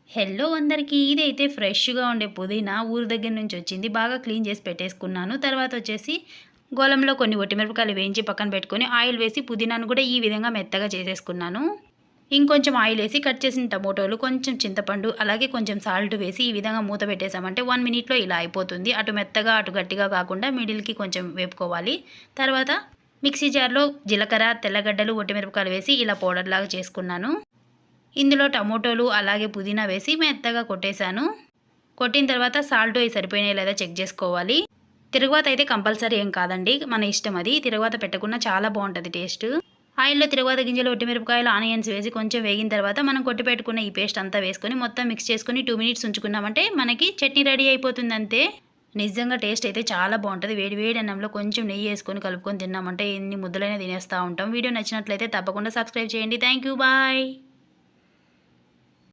Hello అందరికీ. ఇదైతే ఫ్రెష్‌గా ఉండే పుదీనా ఊరు దగ్గర నుంచి వచ్చింది. బాగా క్లీన్ చేసి పెట్టేసుకున్నాను. తర్వాత వచ్చేసి గోలంలో కొన్ని ఒట్టిమిరపకాయలు వేయించి పక్కన పెట్టుకొని ఆయిల్ వేసి పుదీనాను కూడా ఈ విధంగా మెత్తగా చేసేసుకున్నాను. ఇంకొంచెం ఆయిల్ వేసి కట్ చేసిన టమోటోలు, కొంచెం చింతపండు, అలాగే కొంచెం సాల్ట్ వేసి ఈ విధంగా మూత పెట్టేసామంటే 1 మినిట్‌లో ఇలా అయిపోతుంది. అటు మెత్తగా, అటు గట్టిగా కాకుండా మిడిల్‌కి కొంచెం వేపుకోవాలి. తర్వాత మిక్సీ జార్‌లో జీలకర్ర, తెల్లగడ్డలు, ఒట్టిమిరపకాయలు వేసి ఇలా పౌడర్‌లాగా చేసుకున్నాను. ఇందులో టమోటోలు అలాగే పుదీనా వేసి మెత్తగా కొట్టేశాను. కొట్టిన తర్వాత సాల్ట్ అయి సరిపోయినాయో లేదో చెక్ చేసుకోవాలి. తిరుగువాత అయితే కంపల్సరీ ఏం కాదండి, మన ఇష్టం అది. తిరుగువాత పెట్టకుండా చాలా బాగుంటుంది టేస్ట్. ఆయిల్‌లో తిరుగువాత గింజలు, ఒట్టిమిరపకాయలు, ఆనియన్స్ వేసి కొంచెం వేగిన తర్వాత మనం కొట్టి పెట్టుకున్న ఈ పేస్ట్ అంతా వేసుకొని మొత్తం మిక్స్ చేసుకొని 2 మినిట్స్ ఉంచుకున్నామంటే మనకి చట్నీ రెడీ అయిపోతుంది అంతే. నిజంగా టేస్ట్ అయితే చాలా బాగుంటుంది. వేడి వేడి అన్నంలో కొంచెం నెయ్యి వేసుకొని కలుపుకొని తిన్నామంటే ఎన్ని ముద్దలైనా తినేస్తూ ఉంటాం. వీడియో నచ్చినట్లయితే తప్పకుండా సబ్స్క్రైబ్ చేయండి. Thank you. బాయ్.